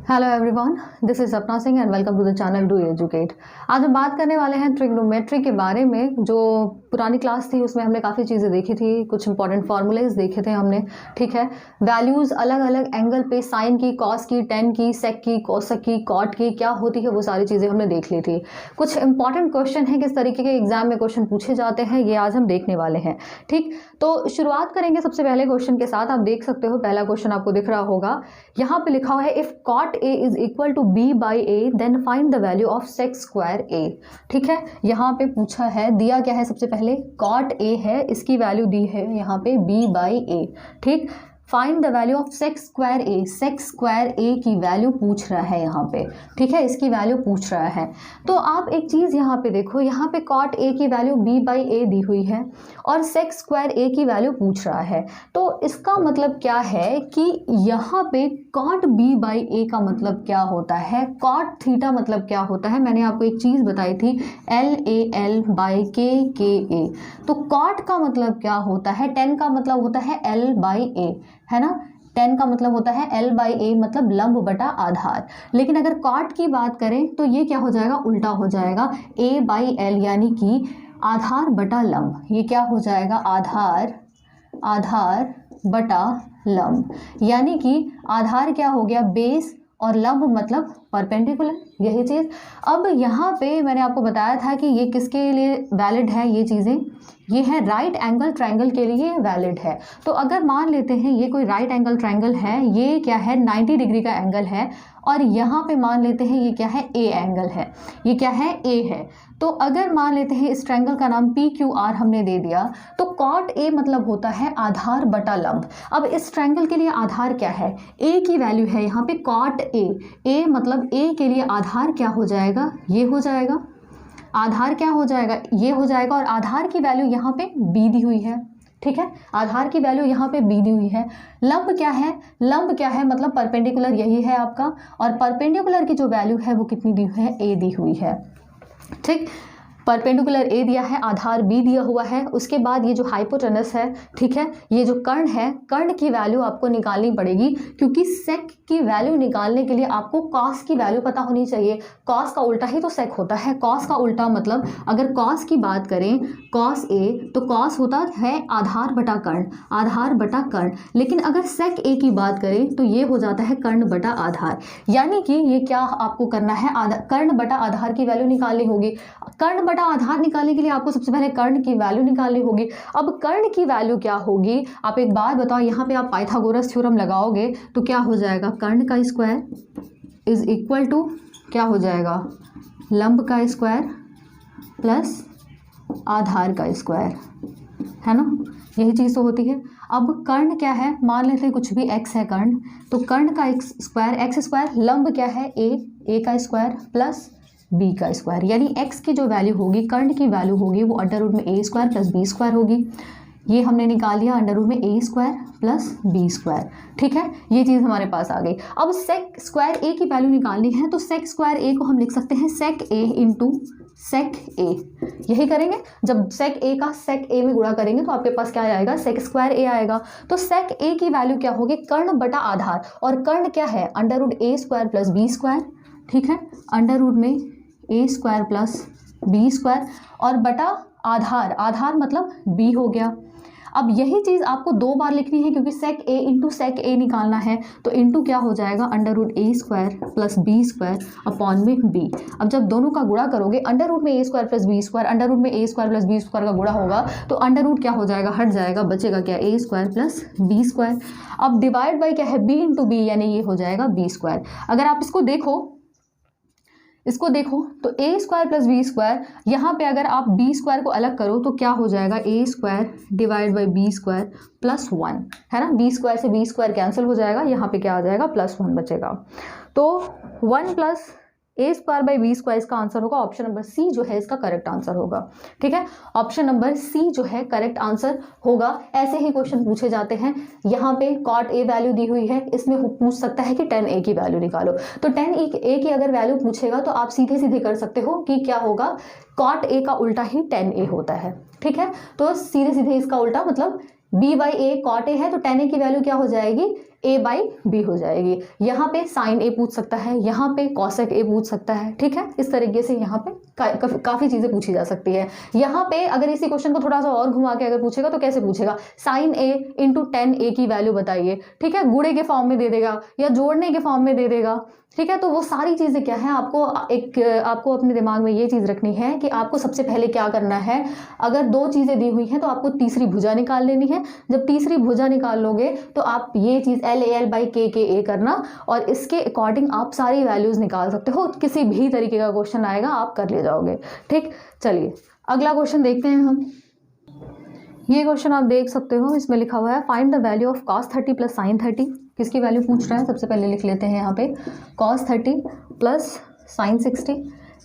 Hello everyone, this is Sapna Singh and welcome to the channel do educate. आज हम बात करने वाले हैं ट्रिग्नोमेट्री के बारे में। जो पुरानी क्लास थी उसमें हमने काफ़ी चीज़ें देखी थी, कुछ इंपॉर्टेंट फार्मूलेज देखे थे हमने, ठीक है। वैल्यूज़ अलग अलग एंगल पे साइन की, कॉस की, टेन की, सेक की, कोसेक की, कॉट की क्या होती है वो सारी चीज़ें हमने देख ली थी। कुछ इंपॉर्टेंट क्वेश्चन हैं, किस तरीके के एग्जाम में क्वेश्चन पूछे जाते हैं, ये आज हम देखने वाले हैं, ठीक। तो शुरुआत करेंगे सबसे पहले क्वेश्चन के साथ। आप देख सकते हो पहला क्वेश्चन आपको दिख रहा होगा, यहाँ पे लिखा हुआ है if cot A is equal to B by A then find the value of sec square A, ठीक है। यहाँ पे पूछा है, दिया क्या है, सबसे पहले कॉट ए है, इसकी वैल्यू दी है यहाँ पे बी बाई ए, ठीक। Find the value of sec square A, sec square A की वैल्यू पूछ रहा है यहाँ पे, ठीक है, इसकी वैल्यू पूछ रहा है। तो आप एक चीज़ यहाँ पे देखो, यहाँ पे कॉट ए की वैल्यू बी बाई ए दी हुई है और सेक स्क्वायर ए की वैल्यू पूछ रहा है। तो इसका मतलब क्या है कि यहाँ पे कॉट बी बाई ए का मतलब क्या होता है, कॉट थीटा मतलब क्या होता है। मैंने आपको एक चीज़ बताई थी, एल ए एल बाई के ए। तो कॉट का मतलब क्या होता है, टेन का मतलब होता है एल बाई ए, है ना। टेन का मतलब होता है एल बाई ए, मतलब लंब बटा आधार। लेकिन अगर कॉट की बात करें तो ये क्या हो जाएगा, उल्टा हो जाएगा, ए बाई एल, यानी कि आधार बटा लंब। ये क्या हो जाएगा, आधार बटा लंब, यानी कि आधार क्या हो गया, बेस, और लंब मतलब परपेंडिकुलर, यही चीज़। अब यहाँ पे मैंने आपको बताया था कि ये किसके लिए वैलिड है, ये चीज़ें, ये है राइट एंगल ट्रायंगल के लिए वैलिड है। तो अगर मान लेते हैं ये कोई राइट एंगल ट्रायंगल है, ये क्या है 90 डिग्री का एंगल है, और यहाँ पे मान लेते हैं ये क्या है, ए एंगल है, ये क्या है, ए है। तो अगर मान लेते हैं इस ट्रायंगल का नाम पी क्यू आर हमने दे दिया, तो कॉट ए मतलब होता है आधार बटा लंब। अब इस ट्रायंगल के लिए आधार क्या है, ए की वैल्यू है यहाँ पे कॉट ए मतलब ए के लिए आधार क्या हो जाएगा, ये हो जाएगा, आधार क्या हो जाएगा, ये हो जाएगा, और आधार की वैल्यू यहाँ पे बी दी हुई है, ठीक है। आधार की वैल्यू यहाँ पे बी दी हुई है। लंब क्या है, लंब क्या है मतलब परपेंडिकुलर, यही है आपका, और परपेंडिकुलर की जो वैल्यू है वो कितनी दी हुई है, ए दी हुई है, ठीक। परपेंडिकुलर ए दिया है, आधार बी दिया हुआ है। उसके बाद ये जो हाइपोटेनस है, ठीक है, ये जो कर्ण है, कर्ण की वैल्यू आपको निकालनी पड़ेगी, क्योंकि सेक की वैल्यू निकालने के लिए आपको कॉस की वैल्यू पता होनी चाहिए। कॉस का उल्टा ही तो सेक होता है। कॉस का उल्टा मतलब अगर कॉस की बात करें, कॉस ए, तो कॉस होता है आधार बटा कर्ण, आधार बटा कर्ण। लेकिन अगर सेक ए की बात करें तो ये हो जाता है कर्ण बटा आधार, यानी कि ये क्या आपको करना है, कर्ण बटा आधार की वैल्यू निकालनी होगी। कर्ण बटा आधार निकालने के लिए आपको सबसे पहले कर्ण की वैल्यू निकालनी होगी। अब कर्ण की वैल्यू क्या होगी, आप एक बात बताओ, यहाँ पे आप पाइथागोरस थ्योरम लगाओगे तो क्या हो जाएगा, कर्ण का स्क्वायर इज इक्वल टू क्या हो जाएगा, लंब का स्क्वायर प्लस आधार का स्क्वायर, है ना, यही चीज़ तो होती है। अब कर्ण क्या है, मान लेते हैं कुछ भी x है कर्ण, तो कर्ण का एक्स स्क्वायर, लंब क्या है, ए का स्क्वायर प्लस बी का स्क्वायर, यानी x की जो वैल्यू होगी, कर्ण की वैल्यू होगी, वो अंडर रूट में A square plus B square होगी। ये हमने निकाल लिया अंडर रूट में A square plus B square, ठीक है, ये चीज़ हमारे पास आ गई। अब सेक स्क्वायर ए की वैल्यू निकालनी है, तो सेक स्क्वायर ए को हम लिख सकते हैं सेक ए इंटू सेक ए, यही करेंगे। जब सेक ए का सेक ए में गुणा करेंगे तो आपके पास क्या आएगा, सेक स्क्वायर ए आएगा। तो सेक ए की वैल्यू क्या होगी, कर्ण बटा आधार, और कर्ण क्या है, under root A square plus B square, ठीक है, अंडर रूट में A square plus B square, और बटा आधार, आधार मतलब बी हो गया। अब यही चीज़ आपको दो बार लिखनी है, क्योंकि सेक ए इंटू सेक ए निकालना है, तो इंटू क्या हो जाएगा, under root A square plus B square upon में बी। अब जब दोनों का गुणा करोगे, अंडर रूट में A square plus B square, under root में A square plus B square का गुणा होगा, तो अंडर रूट क्या हो जाएगा, हट जाएगा, बचेगा क्या, ए स्क्वायर प्लस बी स्क्वायर। अब डिवाइड बाई क्या है, बी इंटू बी, यानी ये हो जाएगा बी स्क्वायर। अगर आप इसको देखो तो ए स्क्वायर प्लस बी स्क्वायर, यहाँ पे अगर आप बी स्क्वायर को अलग करो तो क्या हो जाएगा, A square divide by B square plus 1, है ना। बी स्क्वायर से बी स्क्वायर कैंसिल हो जाएगा, यहाँ पे क्या आ जाएगा, प्लस 1 बचेगा। तो 1 plus A square by B square इसका आंसर होगा, ऑप्शन नंबर सी जो है इसका करेक्ट आंसर होगा, ठीक है। ऑप्शन नंबर सी जो है करेक्ट आंसर होगा। ऐसे ही क्वेश्चन पूछे जाते हैं। यहाँ पे कॉट ए वैल्यू दी हुई है, इसमें पूछ सकता है कि टेन ए की वैल्यू निकालो, तो टेन ए की अगर वैल्यू पूछेगा तो आप सीधे सीधे कर सकते हो कि क्या होगा, कॉट ए का उल्टा ही टेन ए होता है, ठीक है। तो सीधे सीधे इसका उल्टा मतलब B by A cot A है, तो टेन ए की वैल्यू क्या हो जाएगी, a बाई बी हो जाएगी। यहाँ पे साइन ए पूछ सकता है, यहाँ पे कॉसेक ए पूछ सकता है, ठीक है। इस तरीके से यहाँ पे काफ़ी चीज़ें पूछी जा सकती है। यहाँ पे अगर इसी क्वेश्चन को थोड़ा सा और घुमा के अगर पूछेगा तो कैसे पूछेगा, साइन ए इंटू 10a की वैल्यू बताइए, ठीक है। गुणे के फॉर्म में दे देगा या जोड़ने के फॉर्म में दे देगा, ठीक है। तो वो सारी चीज़ें क्या है, आपको अपने दिमाग में ये चीज़ रखनी है कि आपको सबसे पहले क्या करना है। अगर दो चीज़ें दी हुई हैं तो आपको तीसरी भुजा निकाल लेनी है। जब तीसरी भुजा निकाल लोगे तो आप ये चीज़ LAL बाई KKA करना, और इसके अकॉर्डिंग आप सारी वैल्यूज़ निकाल सकते हो। किसी भी तरीके का क्वेश्चन आएगा आप कर ले जाओगे, ठीक। चलिए अगला क्वेश्चन देखते हैं हम। ये क्वेश्चन आप देख सकते हो, इसमें लिखा हुआ है find the value of cos 30 plus sin 30। किसकी वैल्यू पूछ रहा है, सबसे पहले लिख लेते हैं यहाँ पे cos 30 प्लस sin 60।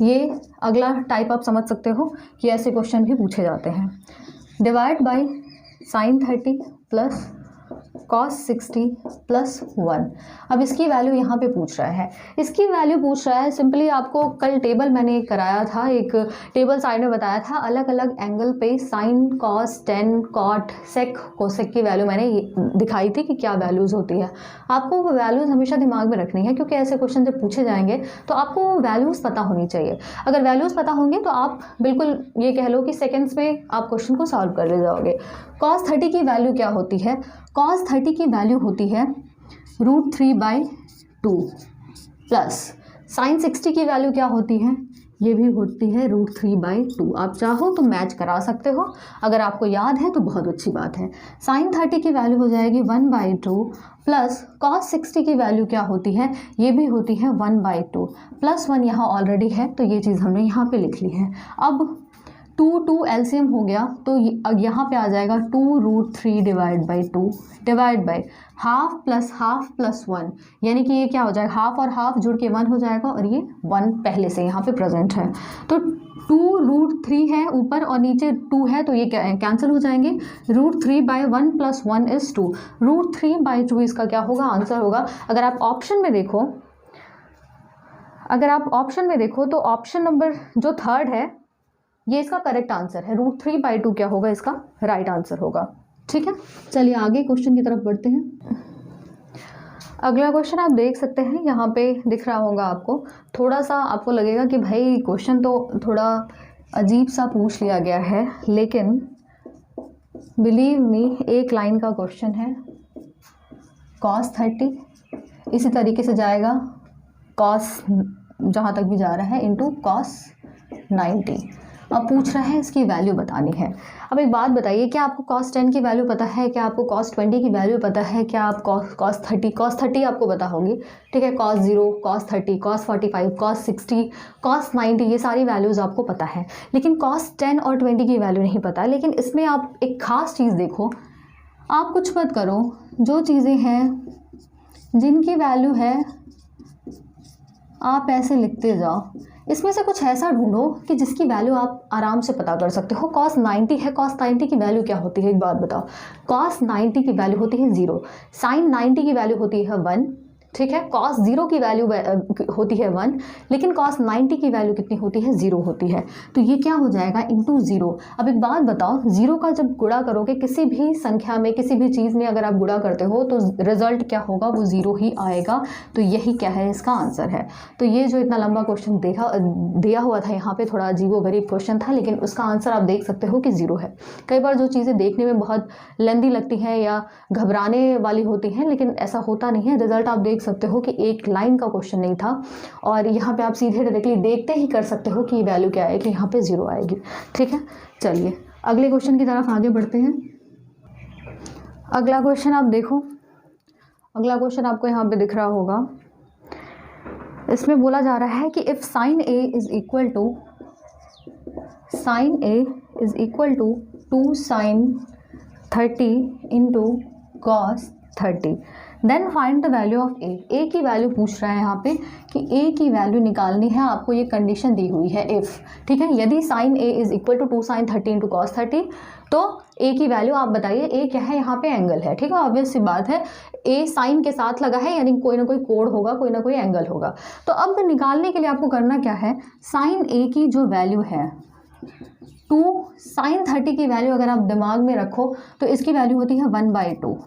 ये अगला टाइप आप समझ सकते हो कि ऐसे क्वेश्चन भी पूछे जाते हैं। Divide by sin 30 plus cos 60 plus 1। अब इसकी वैल्यू यहाँ पे पूछ रहा है, इसकी वैल्यू पूछ रहा है। सिंपली आपको कल टेबल मैंने एक कराया था, एक टेबल साइड में बताया था, अलग अलग एंगल पे साइन, कॉस, टेन, कॉट, सेक, कोसेक की वैल्यू मैंने दिखाई थी कि क्या वैल्यूज़ होती है। आपको वो वैल्यूज़ हमेशा दिमाग में रखनी है, क्योंकि ऐसे क्वेश्चन जब पूछे जाएंगे तो आपको वो वैल्यूज़ पता होनी चाहिए। अगर वैल्यूज़ पता होंगे तो आप बिल्कुल ये कह लो कि सेकेंड्स में आप क्वेश्चन को सॉल्व कर ले जाओगे। cos 30 की वैल्यू क्या होती है, cos 30 की वैल्यू होती है √3/2 प्लस sin 60 की वैल्यू क्या होती है, ये भी होती है √3/2। आप चाहो तो मैच करा सकते हो, अगर आपको याद है तो बहुत अच्छी बात है। sin 30 की वैल्यू हो जाएगी 1/2 प्लस cos 60 की वैल्यू क्या होती है, ये भी होती है 1/2 प्लस 1 यहाँ ऑलरेडी है तो ये चीज़ हमने यहाँ पे लिख ली है। अब 2 एलसीएम हो गया तो यहाँ पे आ जाएगा 2√3/2 डिवाइड बाई हाफ प्लस 1, यानी कि ये क्या हो जाएगा, हाफ और हाफ जुड़ के 1 हो जाएगा और ये 1 पहले से यहाँ पे प्रेजेंट है। तो 2√3 है ऊपर और नीचे 2 है तो ये कैंसिल हो जाएंगे। √3/1 प्लस 1 इज़ 2। √3/2 इसका क्या होगा, आंसर होगा। अगर आप ऑप्शन में देखो तो ऑप्शन नंबर जो थर्ड है ये इसका करेक्ट आंसर है। √3/2 क्या होगा, इसका राइट आंसर होगा, ठीक है। चलिए आगे क्वेश्चन की तरफ बढ़ते हैं। अगला क्वेश्चन आप देख सकते हैं, यहाँ पे दिख रहा होगा आपको। थोड़ा सा आपको लगेगा कि भाई क्वेश्चन तो थोड़ा अजीब सा पूछ लिया गया है, लेकिन बिलीव मी एक लाइन का क्वेश्चन है। cos 30 इसी तरीके से जाएगा, cos जहाँ तक भी जा रहा है इंटू cos 90। अब पूछ रहा है इसकी वैल्यू बतानी है। अब एक बात बताइए, क्या आपको cos 10 की वैल्यू पता है, क्या आपको cos 20 की वैल्यू पता है, क्या आप cos 30 आपको पता होगी, ठीक है। cos 0, cos 30, cos 45, cos 60, cos 90 ये सारी वैल्यूज़ आपको पता है, लेकिन cos 10 और 20 की वैल्यू नहीं पता। लेकिन इसमें आप एक ख़ास चीज़ देखो, आप कुछ मत करो, जो चीज़ें हैं जिनकी वैल्यू है आप ऐसे लिखते जाओ। इसमें से कुछ ऐसा ढूंढो कि जिसकी वैल्यू आप आराम से पता कर सकते हो। cos 90 है, cos 90 की वैल्यू क्या होती है, एक बात बताओ। cos 90 की वैल्यू होती है 0, sin 90 की वैल्यू होती है 1, ठीक है। cos 0 की वैल्यू होती है 1, लेकिन cos 90 की वैल्यू कितनी होती है, 0 होती है। तो ये क्या हो जाएगा, इंटू 0। अब एक बात बताओ, 0 का जब गुणा करोगे किसी भी संख्या में, किसी भी चीज़ में अगर आप गुणा करते हो तो रिजल्ट क्या होगा, वो 0 ही आएगा। तो यही क्या है, इसका आंसर है। तो ये जो इतना लंबा क्वेश्चन दिया हुआ था यहाँ पे, थोड़ा अजीबोगरीब क्वेश्चन था, लेकिन उसका आंसर आप देख सकते हो कि 0 है। कई बार जो चीज़ें देखने में बहुत लेंदी लगती हैं या घबराने वाली होती हैं, लेकिन ऐसा होता नहीं है। रिजल्ट आप देख सकते हो कि एक लाइन का क्वेश्चन नहीं था, और यहाँ पे आप सीधे डायरेक्टली देखते ही कर सकते हो कि वैल्यू क्या आएगी, यहाँ पे 0 आएगी, ठीक है। चलिए अगले क्वेश्चन की तरफ आगे बढ़ते हैं। अगला क्वेश्चन आप देखो, अगला क्वेश्चन आपको यहाँ पे दिख रहा होगा। इसमें बोला जा रहा है कि if sin A is equal to 2 sin 30 into cos 30, then find the value of A की वैल्यू पूछ रहा है यहाँ पे कि ए की वैल्यू निकालनी है। आपको ये कंडीशन दी हुई है इफ़, ठीक है। यदि sin A is equal to 2 sin 30 into cos 30, तो ए की वैल्यू आप बताइए। ए क्या है, यहाँ पे एंगल है, ठीक है। ऑब्वियस सी बात है, ए साइन के साथ लगा है, यानी कोई ना कोई कोण होगा, कोई ना कोई एंगल होगा। तो अब निकालने के लिए आपको करना क्या है, sin A की जो वैल्यू है 2 sin 30 की वैल्यू अगर आप दिमाग में रखो तो इसकी वैल्यू होती है 1/2।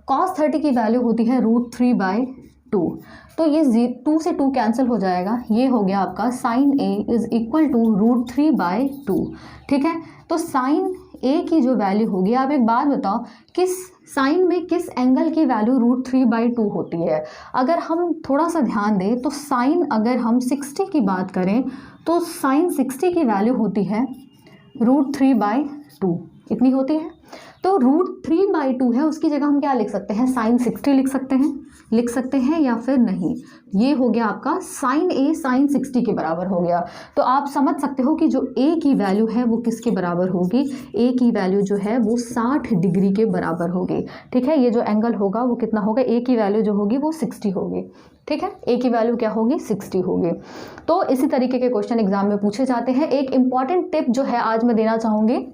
cos 30 की वैल्यू होती है √3/2, तो ये 2 से 2 कैंसिल हो जाएगा, ये हो गया आपका sin A is equal to √3/2। ठीक है, तो sin A की जो वैल्यू होगी, आप एक बात बताओ, किस साइन में किस एंगल की वैल्यू √3/2 होती है? अगर हम थोड़ा सा ध्यान दें तो साइन, अगर हम 60 की बात करें तो साइन 60 की वैल्यू होती है √3/2, इतनी होती है। तो √3/2 है, उसकी जगह हम क्या लिख सकते हैं, साइन 60 लिख सकते हैं या फिर नहीं। ये हो गया आपका साइन A साइन 60 के बराबर हो गया। तो आप समझ सकते हो कि जो A की वैल्यू है वो किसके बराबर होगी, A की वैल्यू जो है वो 60 डिग्री के बराबर होगी। ठीक है, ये जो एंगल होगा वो कितना होगा, A की वैल्यू जो होगी वो 60 होगी। ठीक है, A की वैल्यू क्या होगी, 60 होगी। तो इसी तरीके के क्वेश्चन एग्जाम में पूछे जाते हैं। एक इंपॉर्टेंट टिप जो है आज मैं देना चाहूँगी,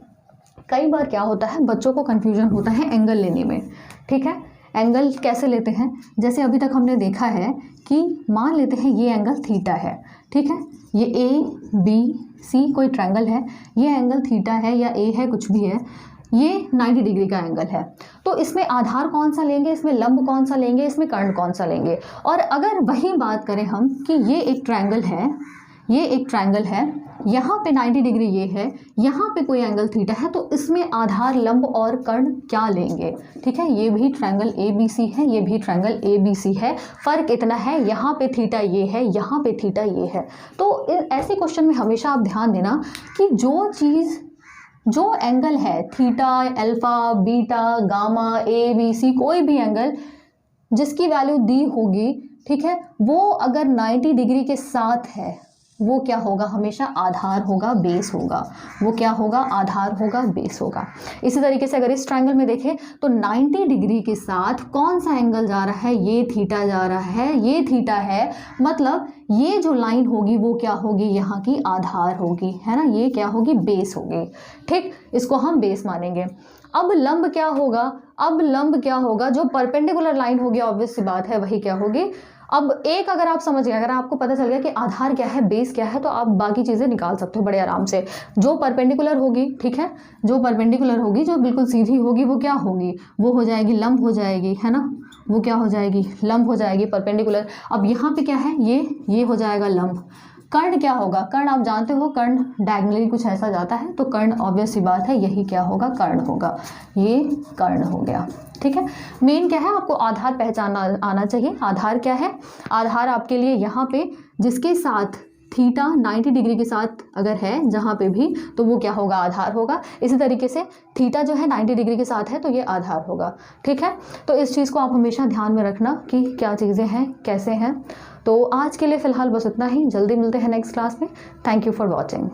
कई बार क्या होता है बच्चों को कन्फ्यूजन होता है एंगल लेने में। ठीक है, एंगल कैसे लेते हैं, जैसे अभी तक हमने देखा है कि मान लेते हैं ये एंगल थीटा है। ठीक है, ये ABC कोई ट्रायंगल है, ये एंगल थीटा है या A है, कुछ भी है, ये 90 डिग्री का एंगल है। तो इसमें आधार कौन सा लेंगे, इसमें लंब कौन सा लेंगे, इसमें कर्ण कौन सा लेंगे। और अगर वही बात करें हम कि ये एक ट्रायंगल है, ये एक ट्रायंगल है, यहाँ पे 90 डिग्री ये है, यहाँ पे कोई एंगल थीटा है, तो इसमें आधार लंब और कर्ण क्या लेंगे। ठीक है, ये भी ट्रायंगल ABC है, ये भी ट्रायंगल ABC है, फ़र्क इतना है यहाँ पे थीटा ये है, यहाँ पे थीटा ये है। तो ऐसे क्वेश्चन में हमेशा आप ध्यान देना कि जो एंगल है theta, alpha, beta, gamma, ABC, कोई भी एंगल जिसकी वैल्यू दी होगी, ठीक है, वो अगर 90 डिग्री के साथ है वो क्या होगा, हमेशा आधार होगा, बेस होगा। वो क्या होगा, आधार होगा, बेस होगा। इसी तरीके से अगर इस ट्रायंगल में देखें तो 90 डिग्री के साथ कौन सा एंगल जा रहा है, ये थीटा जा रहा है, ये थीटा है, मतलब ये जो लाइन होगी वो क्या होगी, यहाँ की आधार होगी, है ना, ये क्या होगी, बेस होगी। ठीक, इसको हम बेस मानेंगे। अब लंब क्या होगा, जो परपेंडिकुलर लाइन होगी, ऑब्वियस सी बात है, वही क्या होगी। अब एक अगर आप समझ गए, अगर आपको पता चल गया कि आधार क्या है, बेस क्या है, तो आप बाकी चीज़ें निकाल सकते हो बड़े आराम से। जो परपेंडिकुलर होगी, ठीक है, जो परपेंडिकुलर होगी, जो बिल्कुल सीधी होगी, वो क्या होगी, वो हो जाएगी लंब हो जाएगी, है ना, वो क्या हो जाएगी, लंब हो जाएगी, परपेंडिकुलर। अब यहाँ पे क्या है, ये हो जाएगा लंब। कर्ण क्या होगा, कर्ण आप जानते हो, कर्ण डायगोनली कुछ ऐसा जाता है, तो कर्ण ऑब्वियस सी बात है, यही क्या होगा, कर्ण होगा, ये कर्ण हो गया। ठीक है, मेन क्या है, आपको आधार पहचानना आना चाहिए। आधार क्या है, आधार आपके लिए यहाँ पे जिसके साथ थीटा 90 डिग्री के साथ अगर है जहाँ पे भी, तो वो क्या होगा, आधार होगा। इसी तरीके से थीटा जो है 90 डिग्री के साथ है, तो ये आधार होगा। ठीक है, तो इस चीज़ को आप हमेशा ध्यान में रखना कि क्या चीज़ें हैं, कैसे हैं। तो आज के लिए फ़िलहाल बस इतना ही, जल्दी मिलते हैं नेक्स्ट क्लास में। Thank you for watching.